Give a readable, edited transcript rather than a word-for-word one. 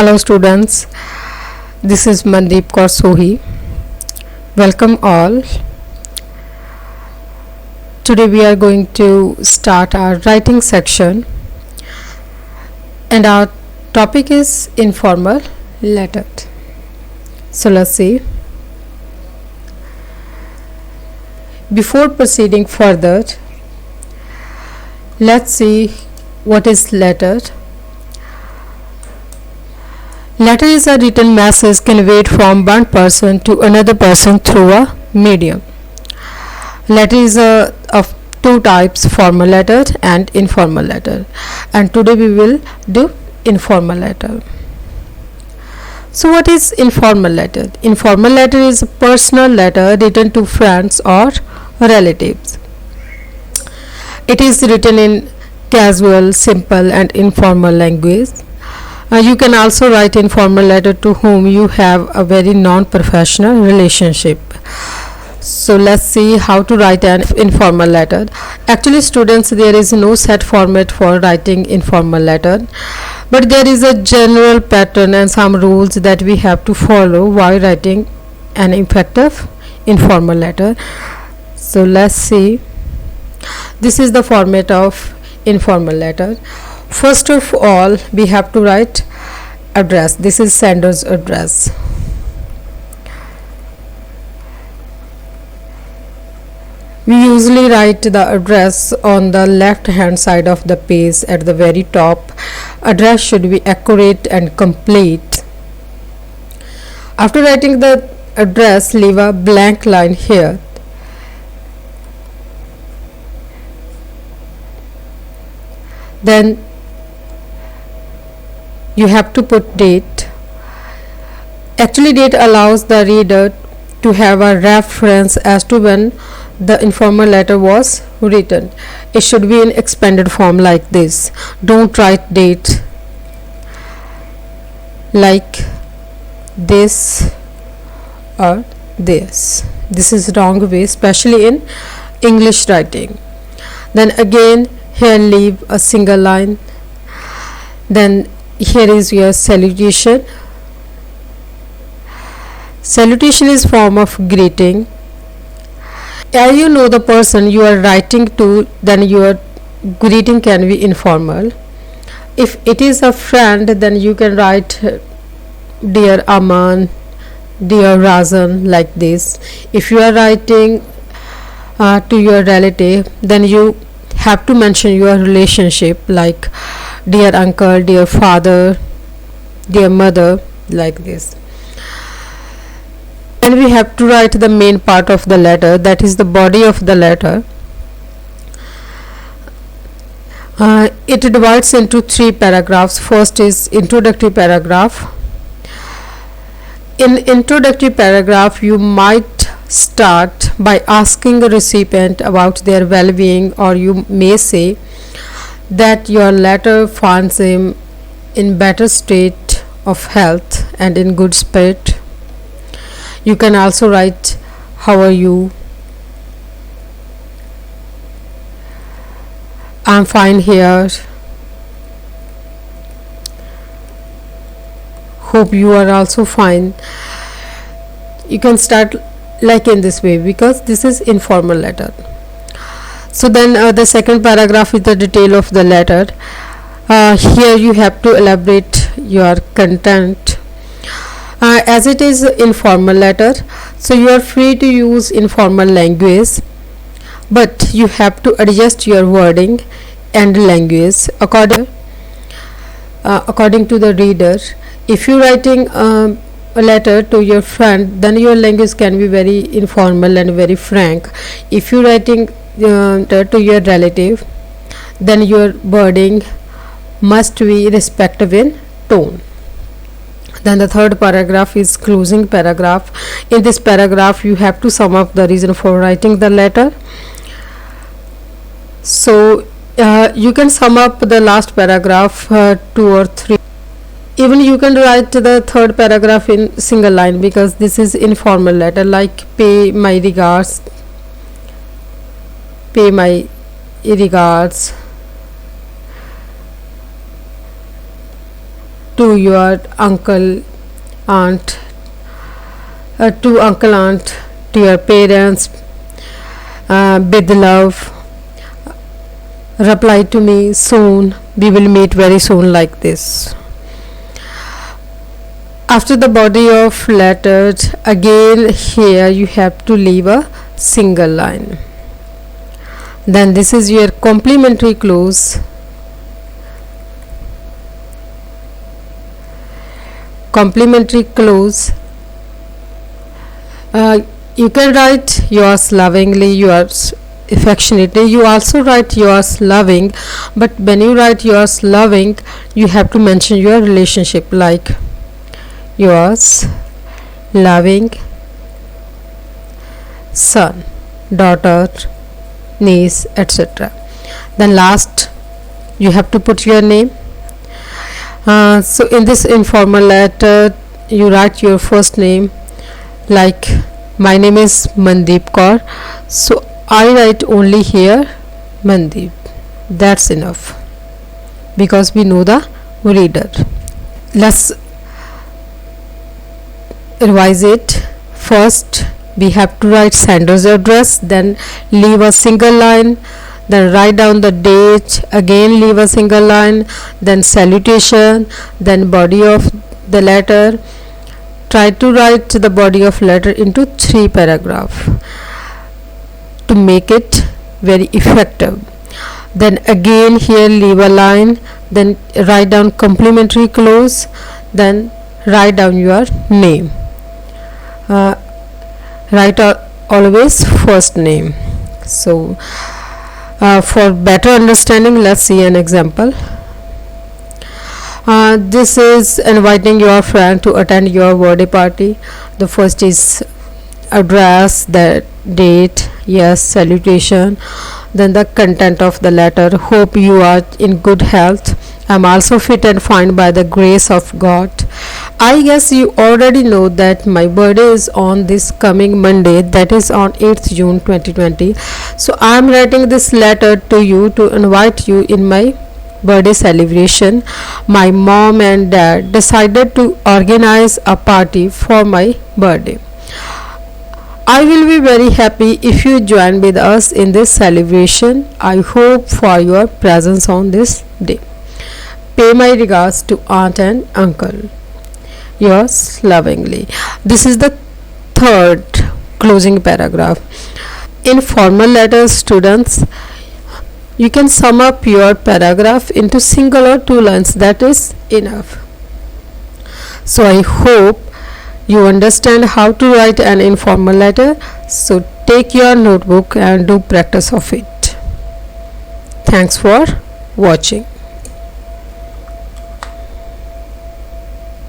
Hello students, this is Mandeep Kaur Sohi. Welcome all. Today we are going to start our writing section and our topic is informal letter. So let's see. Before proceeding further, let's see what is letter. Letter is a written message conveyed from one person to another person through a medium. Letter is of two types, formal letter and informal letter. And today we will do informal letter. So what is informal letter? Informal letter is a personal letter written to friends or relatives. It is written in casual, simple and informal language. You can also write informal letter to whom you have a very non-professional relationship. So let's see how to write an informal letter. Actually students, there is no set format for writing informal letter, but there is a general pattern and some rules that we have to follow while writing an effective informal letter. So let's see. This is the format of informal letter. First of all, we have to write address. This is sender's address. We usually write the address on the left hand side of the page at the very top. Address should be accurate and complete. After writing the address, leave a blank line here. Then you have to put date. Actually date allows the reader to have a reference as to when the informal letter was written. It should be in expanded form like this. Don't write date like this or this. This is wrong way, especially in English writing. Then again here leave a single line. Then here is your salutation. Salutation is form of greeting. As you know the person you are writing to, then your greeting can be informal. If it is a friend, then you can write dear Aman, dear Razan, like this. If you are writing to your relative, then you have to mention your relationship like dear uncle, dear father, dear mother, like this. And we have to write the main part of the letter, that is the body of the letter. It divides into three paragraphs. First is introductory paragraph. In introductory paragraph you might start by asking the recipient about their well-being, or you may say that your letter finds him in better state of health and in good spirit. You can also write how are you, I'm fine here, hope you are also fine. You can start like in this way because this is informal letter. So then the second paragraph is the detail of the letter. Here you have to elaborate your content. As it is informal letter, so you are free to use informal language, but you have to adjust your wording and language according to the reader. If you are writing a letter to your friend, then your language can be very informal and very frank. If you are writing to your relative, then your wording must be respectful in tone. Then the third paragraph is closing paragraph. In this paragraph you have to sum up the reason for writing the letter. So you can sum up the last paragraph 2 or 3. Even you can write the third paragraph in single line because this is informal letter, like pay my regards, to your uncle, aunt, to your parents, with love, reply to me soon, we will meet very soon, like this. After the body of letter, again here you have to leave a single line. Then this is your complementary clause. Complementary clause, you can write yours lovingly, yours affectionately. You also write yours loving, but when you write yours loving, you have to mention your relationship, like yours loving son, daughter, niece, etc. Then last you have to put your name. So in this informal letter you write your first name, like my name is Mandeep Kaur, so I write only here Mandeep. That's enough because we know the reader. Let's revise it. First we have to write sender's address, then leave a single line, then write down the date, again leave a single line, then salutation, then body of the letter. Try to write the body of letter into 3 paragraphs to make it very effective. Then again here leave a line, then write down complementary clause, then write down your name. Write always first name. So for better understanding, let's see an example. This is inviting your friend to attend your birthday party. The first is address, the date, yes, salutation, then the content of the letter. Hope you are in good health. I'm also fit and fine by the grace of God. I guess you already know that my birthday is on this coming Monday, that is on 8th June 2020. So I am writing this letter to you to invite you in my birthday celebration. My mom and dad decided to organize a party for my birthday. I will be very happy if you join with us in this celebration. I hope for your presence on this day. Pay my regards to aunt and uncle. Yours lovingly. This is the third closing paragraph. In formal letters, students, you can sum up your paragraph into single or 2 lines. That is enough. So I hope you understand how to write an informal letter. So take your notebook and do practice of it. Thanks for watching.